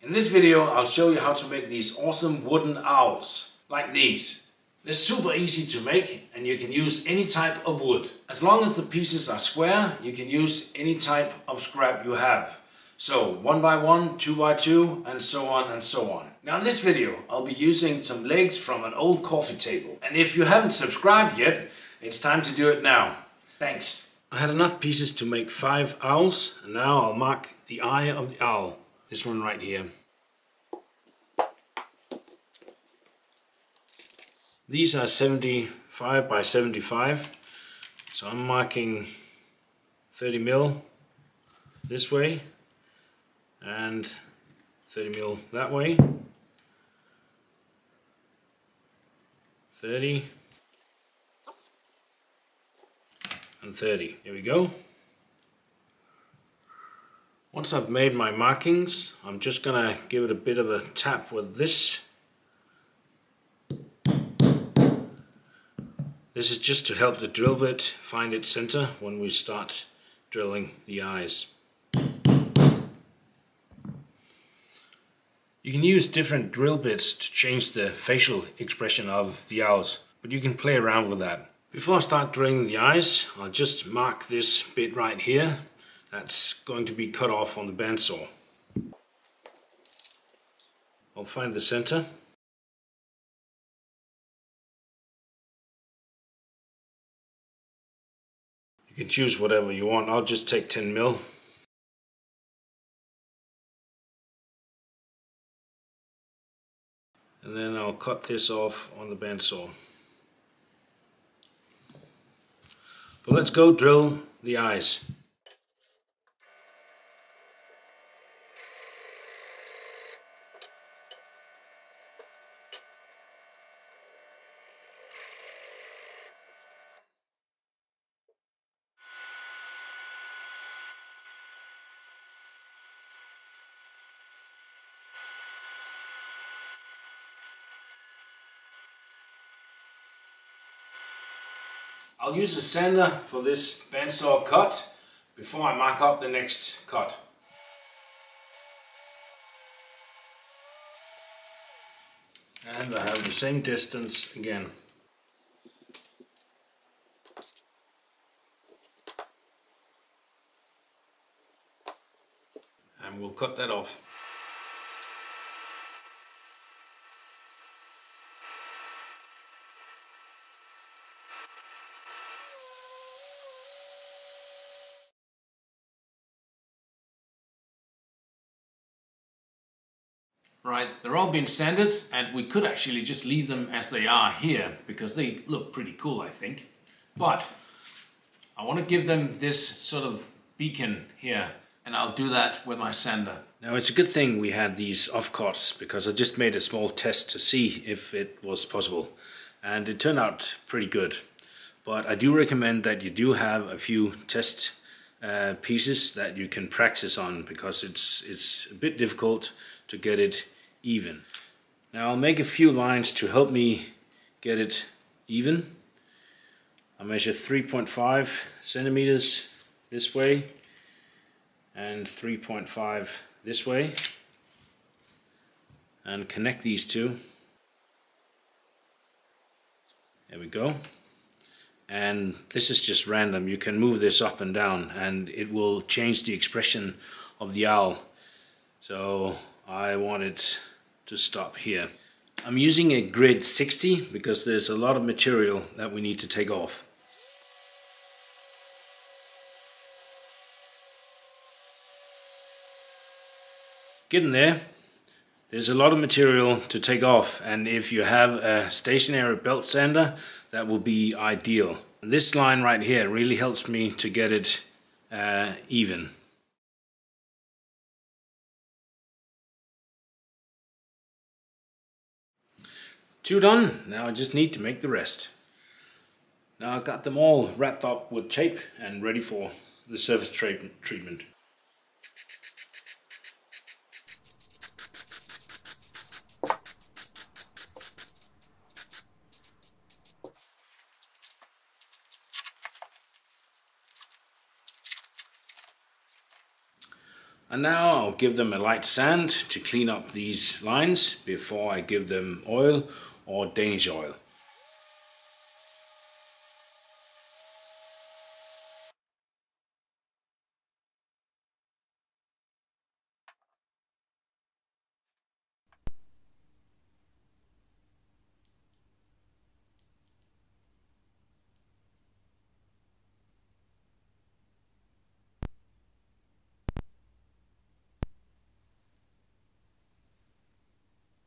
In this video I'll show you how to make these awesome wooden owls, like these. They're super easy to make and you can use any type of wood. As long as the pieces are square, you can use any type of scrap you have. So 1x1, 2x2 and so on and so on. Now in this video I'll be using some legs from an old coffee table. And if you haven't subscribed yet, it's time to do it now. Thanks. I had enough pieces to make 5 owls and now I'll mark the eye of the owl. This one right here. These are 75 by 75, so I'm marking 30 mil this way and 30 mil that way, 30 and 30. Here we go. Once I've made my markings, I'm just gonna give it a bit of a tap with this. This is just to help the drill bit find its center when we start drilling the eyes. You can use different drill bits to change the facial expression of the owls, but you can play around with that. Before I start drilling the eyes, I'll just mark this bit right here. That's going to be cut off on the bandsaw. I'll find the center. You can choose whatever you want. I'll just take 10 mil. And then I'll cut this off on the bandsaw. But let's go drill the eyes. I'll use a sander for this bandsaw cut before I mark up the next cut. And I have the same distance again. And we'll cut that off. Right, they're all been sanded and we could actually just leave them as they are here because they look pretty cool, I think. But I want to give them this sort of beacon here and I'll do that with my sander. Now it's a good thing we had these offcuts because I just made a small test to see if it was possible and it turned out pretty good. But I do recommend that you do have a few test pieces that you can practice on because it's a bit difficult to get it even. Now I'll make a few lines to help me get it even. I measure 3.5 centimeters this way and 3.5 this way and connect these two. There we go. And this is just random. You can move this up and down and it will change the expression of the owl. So I want it to stop here. I'm using a grid 60 because there's a lot of material that we need to take off. Getting there. There's a lot of material to take off and if you have a stationary belt sander that will be ideal. And this line right here really helps me to get it even. 2 done, now I just need to make the rest. Now I've got them all wrapped up with tape and ready for the surface treatment. And now I'll give them a light sand to clean up these lines before I give them oil or Danish oil.